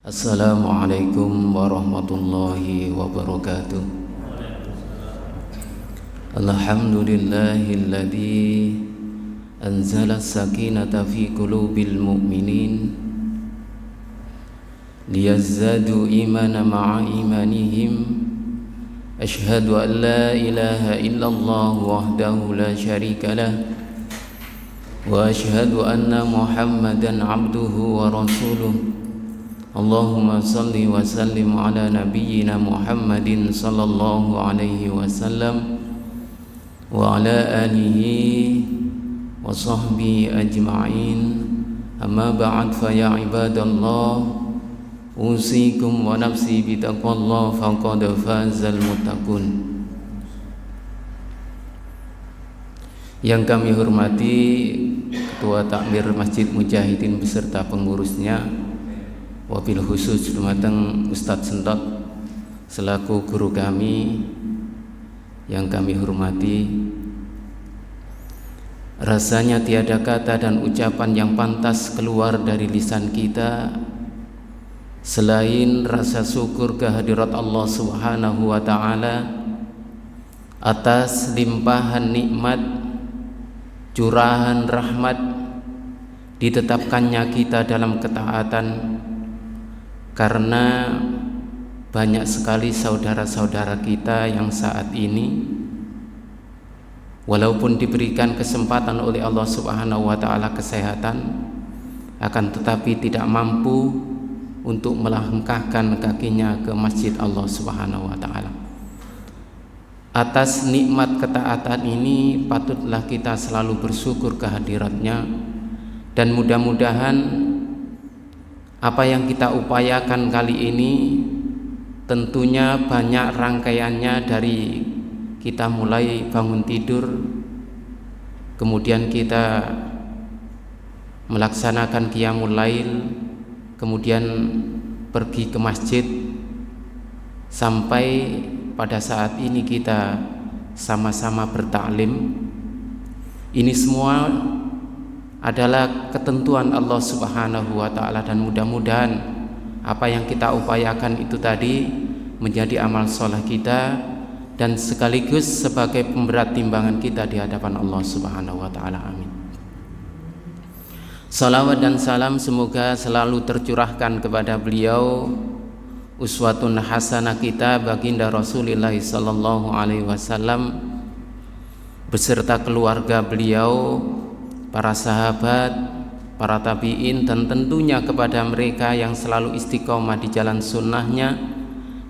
Assalamualaikum warahmatullahi wabarakatuh. Alhamdulillahilladzi anzala as-sakinata fi qulubil mu'minin liyazdadu imana ma'a imanihim. Ashhadu an la ilaha illallah wahdahu la syarika lah wa ashhadu anna Muhammadan abduhu wa rasuluh. Allahumma salli wa sallim ala nabiyyina Muhammadin sallallahu alaihi wasallam wa ala alihi wa sahbihi ajma'in. Amma ba'd, fa ya ibadallah, usikum wa nafsi bitaqwallah faqad fazal muttaqun. Yang kami hormati Ketua Takmir Masjid Mujahidin beserta pengurusnya, wabil khusus dumateng Ustadz Sentot selaku guru kami yang kami hormati. Rasanya tiada kata dan ucapan yang pantas keluar dari lisan kita selain rasa syukur kehadirat Allah Subhanahu wa ta'ala atas limpahan nikmat, curahan rahmat, ditetapkannya kita dalam ketaatan. Karena banyak sekali saudara-saudara kita yang saat ini walaupun diberikan kesempatan oleh Allah Subhanahu wa ta'ala kesehatan, akan tetapi tidak mampu untuk melangkahkan kakinya ke masjid Allah Subhanahu wa ta'ala. Atas nikmat ketaatan ini patutlah kita selalu bersyukur kehadiratnya, dan mudah-mudahan apa yang kita upayakan kali ini tentunya banyak rangkaiannya, dari kita mulai bangun tidur, kemudian kita melaksanakan qiyamul lail, kemudian pergi ke masjid, sampai pada saat ini kita sama-sama bertaklim. Ini semua adalah ketentuan Allah Subhanahu wa ta'ala, dan mudah-mudahan apa yang kita upayakan itu tadi menjadi amal soleh kita dan sekaligus sebagai pemberat timbangan kita di hadapan Allah Subhanahu wa ta'ala. Amin. Salawat dan salam semoga selalu tercurahkan kepada beliau, uswatun hasanah kita, baginda Rasulullah sallallahu alaihi wasallam beserta keluarga beliau, para sahabat, para tabi'in, dan tentunya kepada mereka yang selalu istiqomah di jalan sunnahnya,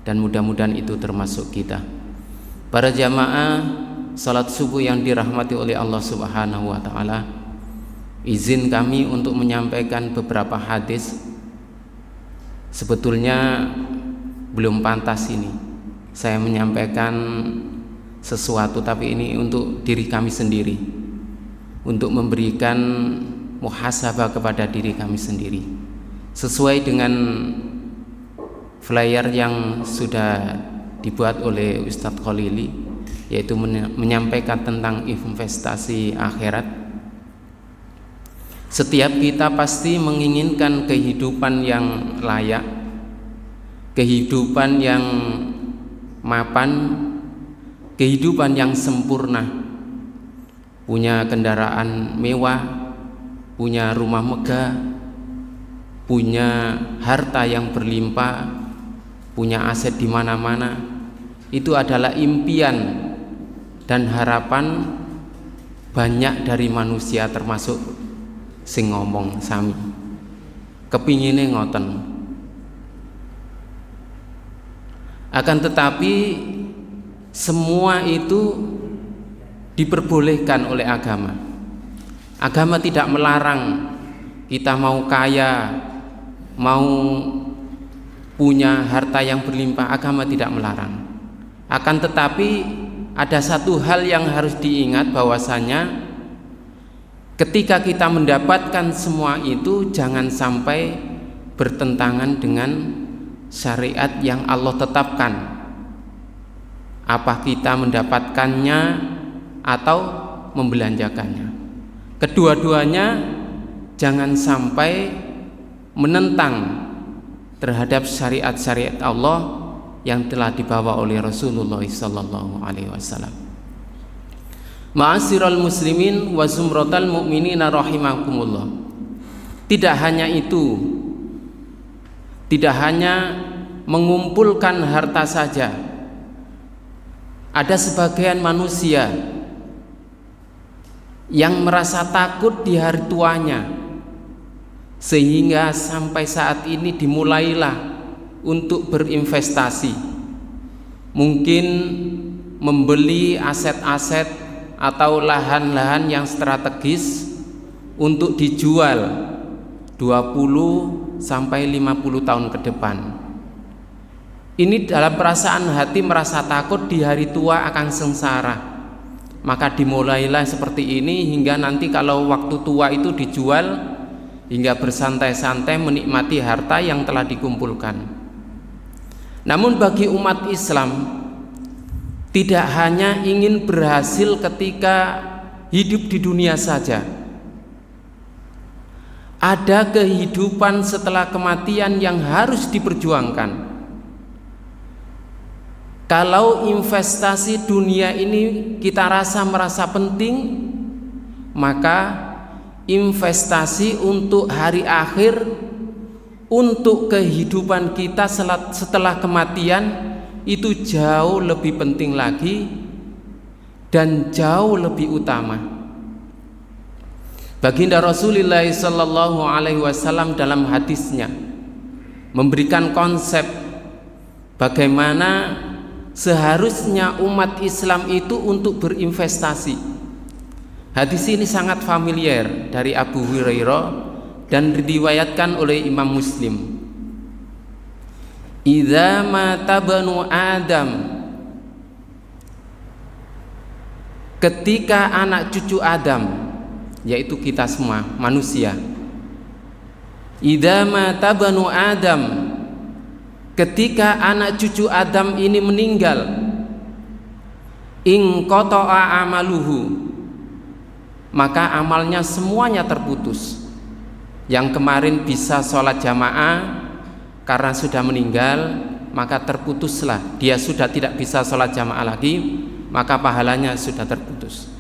dan mudah-mudahan itu termasuk kita. Para jamaah salat subuh yang dirahmati oleh Allah Subhanahu wa ta'ala, izin kami untuk menyampaikan beberapa hadis. Sebetulnya belum pantas ini saya menyampaikan sesuatu, tapi ini untuk diri kami sendiri, untuk memberikan muhasabah kepada diri kami sendiri sesuai dengan flyer yang sudah dibuat oleh Ustadz Khalili, yaitu menyampaikan tentang investasi akhirat. Setiap kita pasti menginginkan kehidupan yang layak, kehidupan yang mapan, kehidupan yang sempurna, punya kendaraan mewah, punya rumah megah, punya harta yang berlimpah, punya aset di mana-mana. Itu adalah impian dan harapan banyak dari manusia, termasuk sing ngomong sami kepingine ngoten. Akan tetapi semua itu diperbolehkan oleh agama. Agama tidak melarang kita mau kaya, mau punya harta yang berlimpah. Agama tidak melarang. Akan tetapi ada satu hal yang harus diingat, bahwasanya ketika kita mendapatkan semua itu jangan sampai bertentangan dengan syariat yang Allah tetapkan. Apa kita mendapatkannya atau membelanjakannya. Kedua-duanya jangan sampai menentang terhadap syariat-syariat Allah yang telah dibawa oleh Rasulullah sallallahu alaihi wasallam. Ma'asyiral muslimin wa zumratal mu'minina rahimakumullah. Tidak hanya itu, tidak hanya mengumpulkan harta saja. Ada sebagian manusia yang merasa takut di hari tuanya, sehingga sampai saat ini dimulailah untuk berinvestasi, mungkin membeli aset-aset atau lahan-lahan yang strategis untuk dijual 20 sampai 50 tahun ke depan. Ini dalam perasaan hati merasa takut di hari tua akan sengsara, maka dimulailah seperti ini hingga nanti kalau waktu tua itu dijual, hingga bersantai-santai menikmati harta yang telah dikumpulkan. Namun bagi umat Islam, tidak hanya ingin berhasil ketika hidup di dunia saja. Ada kehidupan setelah kematian yang harus diperjuangkan. Kalau investasi dunia ini kita merasa penting, maka investasi untuk hari akhir, untuk kehidupan kita setelah kematian itu jauh lebih penting lagi dan jauh lebih utama. Baginda Rasulullah sallallahu alaihi wasallam dalam hadisnya memberikan konsep bagaimana seharusnya umat Islam itu untuk berinvestasi. Hadis ini sangat familiar dari Abu Hurairah dan diriwayatkan oleh Imam Muslim. Idza mata banu Adam, ketika anak cucu Adam, yaitu kita semua manusia, idza mata banu Adam, ketika anak cucu Adam ini meninggal, in qata'a amaluhu, maka amalnya semuanya terputus. Yang kemarin bisa sholat jamaah karena sudah meninggal, maka terputuslah, dia sudah tidak bisa sholat jamaah lagi, maka pahalanya sudah terputus.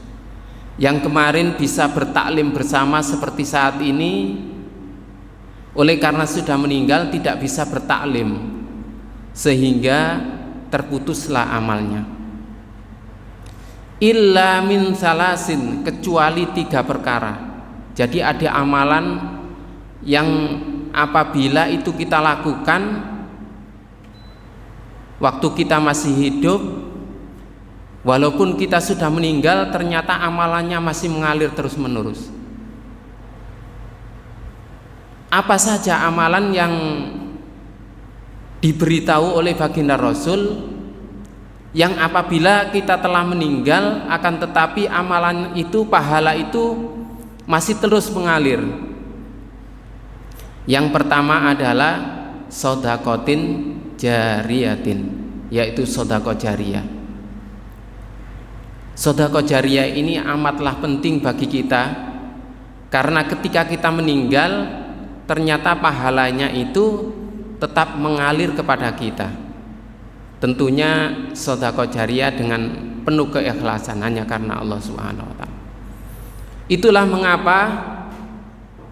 Yang kemarin bisa bertaklim bersama seperti saat ini, oleh karena sudah meninggal tidak bisa bertaklim, sehingga terputuslah amalnya. Illa min salasin, kecuali 3 perkara. Jadi ada amalan yang apabila itu kita lakukan waktu kita masih hidup, walaupun kita sudah meninggal, ternyata amalannya masih mengalir terus menerus. Apa saja amalan yang diberitahu oleh baginda Rasul yang apabila kita telah meninggal akan tetapi amalan itu, pahala itu masih terus mengalir? Yang pertama adalah sodakotin jariyatin, yaitu sodako jariyah. Sodako jariyah ini amatlah penting bagi kita, karena ketika kita meninggal ternyata pahalanya itu tetap mengalir kepada kita. Tentunya sodako jariyah dengan penuh keikhlasan hanya karena Allah Subhanahu wa ta'ala. Itulah mengapa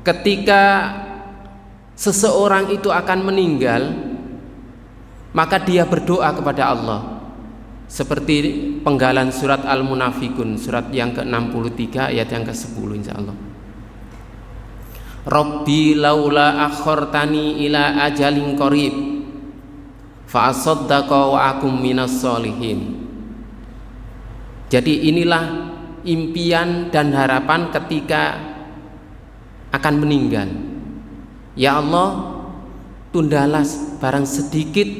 ketika seseorang itu akan meninggal, maka dia berdoa kepada Allah, seperti penggalan surat Al-Munafikun, surat yang ke-63 ayat yang ke-10 insyaallah. Rabbi laula akhortani ila ajalin qarib fa asaddaqa wa akum minas solihin. Jadi inilah impian dan harapan ketika akan meninggal. Ya Allah, tundalah barang sedikit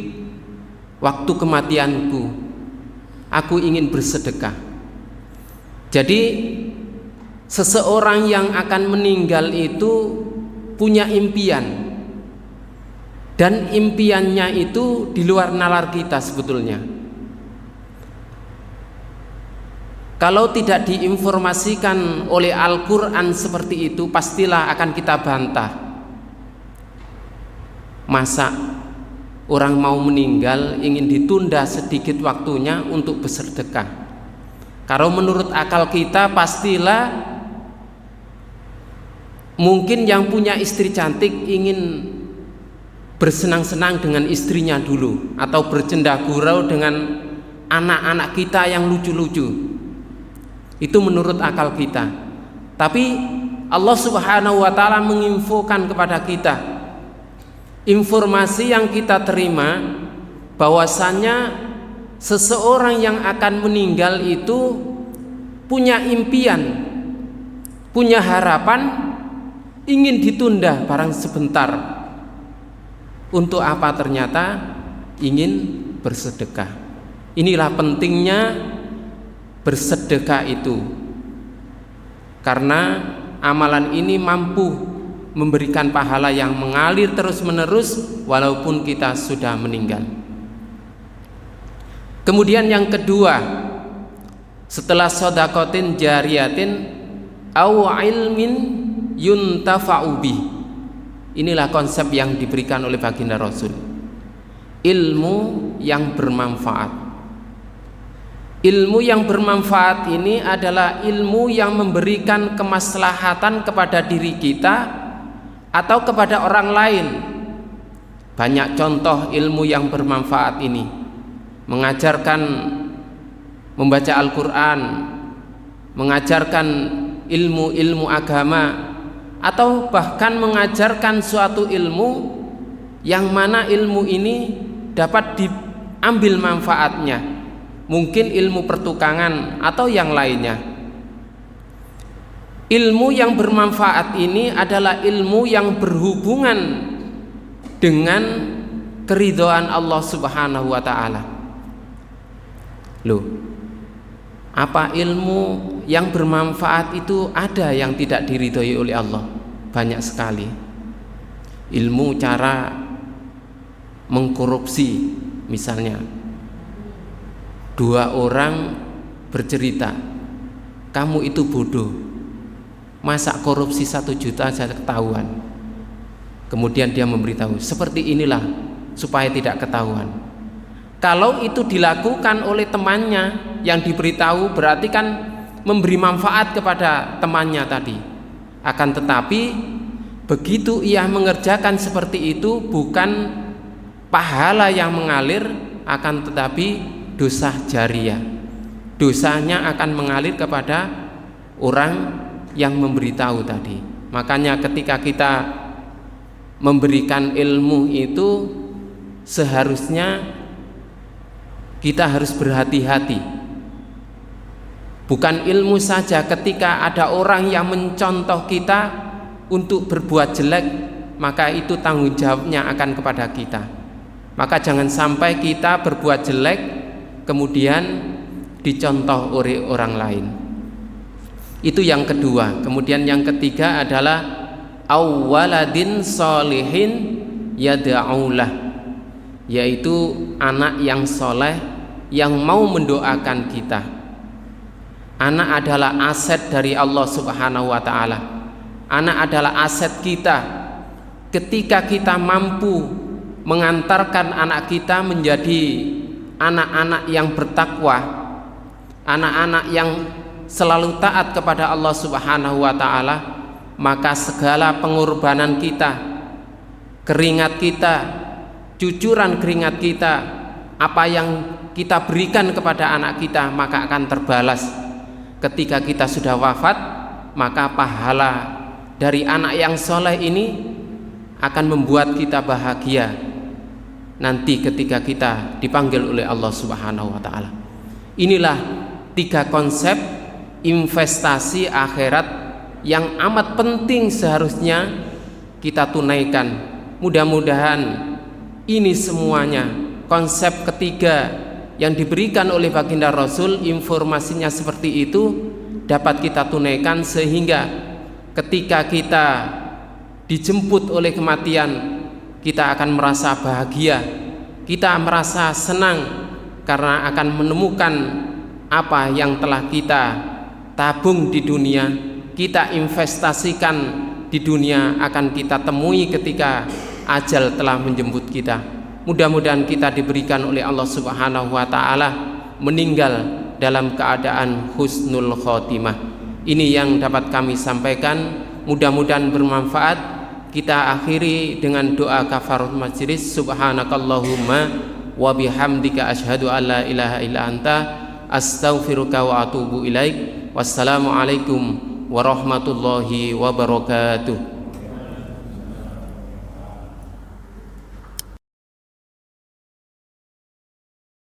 waktu kematianku, aku ingin bersedekah. Jadi seseorang yang akan meninggal itu punya impian, dan impiannya itu di luar nalar kita sebetulnya. Kalau tidak diinformasikan oleh Al-Quran seperti itu, pastilah akan kita bantah. Masa orang mau meninggal ingin ditunda sedikit waktunya untuk bersedekah. Kalau menurut akal kita pastilah mungkin yang punya istri cantik ingin bersenang-senang dengan istrinya dulu, atau bercanda gurau dengan anak-anak kita yang lucu-lucu. Itu menurut akal kita. Tapi Allah Subhanahu wa ta'ala menginfokan kepada kita, informasi yang kita terima bahwasannya seseorang yang akan meninggal itu punya impian, punya harapan, ingin ditunda barang sebentar. Untuk apa? Ternyata ingin bersedekah. Inilah pentingnya bersedekah itu, karena amalan ini mampu memberikan pahala yang mengalir terus-menerus walaupun kita sudah meninggal. Kemudian yang kedua, setelah sodakotin jariyatin aw ilmin yuntafa'u bih, inilah konsep yang diberikan oleh baginda Rasul, ilmu yang bermanfaat. Ilmu yang bermanfaat ini adalah ilmu yang memberikan kemaslahatan kepada diri kita atau kepada orang lain. Banyak contoh ilmu yang bermanfaat ini, mengajarkan membaca Al-Quran, mengajarkan ilmu-ilmu agama, atau bahkan mengajarkan suatu ilmu yang mana ilmu ini dapat diambil manfaatnya, mungkin ilmu pertukangan atau yang lainnya. Ilmu yang bermanfaat ini adalah ilmu yang berhubungan dengan keridhaan Allah Subhanahu wa ta'ala. Loh, apa ilmu yang bermanfaat itu ada yang tidak diridhoi oleh Allah? Banyak sekali. Ilmu cara mengkorupsi, misalnya dua orang bercerita, kamu itu bodoh, masa korupsi 1 juta saja ketahuan. Kemudian dia memberitahu, seperti inilah supaya tidak ketahuan. Kalau itu dilakukan oleh temannya yang diberitahu, berarti kan memberi manfaat kepada temannya tadi. Akan tetapi begitu ia mengerjakan seperti itu, bukan pahala yang mengalir, akan tetapi dosa jariyah. Dosanya akan mengalir kepada orang yang memberitahu tadi. Makanya ketika kita memberikan ilmu itu seharusnya kita harus berhati-hati. Bukan ilmu saja, ketika ada orang yang mencontoh kita untuk berbuat jelek, maka itu tanggung jawabnya akan kepada kita. Maka jangan sampai kita berbuat jelek kemudian dicontoh oleh orang lain. Itu yang kedua. Kemudian yang ketiga adalah awwaladin solihin yada'ulah, yaitu anak yang soleh yang mau mendoakan kita. Anak adalah aset dari Allah Subhanahu wa ta'ala. Anak adalah aset kita. Ketika kita mampu mengantarkan anak kita menjadi anak-anak yang bertakwa, anak-anak yang selalu taat kepada Allah Subhanahu wa ta'ala, maka segala pengorbanan kita, keringat kita, cucuran keringat kita, apa yang kita berikan kepada anak kita, maka akan terbalas. Ketika kita sudah wafat, maka pahala dari anak yang soleh ini akan membuat kita bahagia nanti ketika kita dipanggil oleh Allah Subhanahu wa ta'ala. Inilah 3 konsep investasi akhirat yang amat penting seharusnya kita tunaikan. Mudah-mudahan ini semuanya, konsep ketiga yang diberikan oleh baginda Rasul, informasinya seperti itu dapat kita tunaikan, sehingga ketika kita dijemput oleh kematian, kita akan merasa bahagia, kita merasa senang karena akan menemukan apa yang telah kita tabung di dunia, kita investasikan di dunia, akan kita temui ketika ajal telah menjemput kita. Mudah-mudahan kita diberikan oleh Allah Subhanahu wa taala meninggal dalam keadaan husnul khotimah. Ini yang dapat kami sampaikan, mudah-mudahan bermanfaat. Kita akhiri dengan doa kafaratul majlis. Subhanakallahumma wa bihamdika asyhadu an la ilaha illa anta astaghfiruka wa atubu ilaik. Wassalamualaikum warahmatullahi wabarakatuh.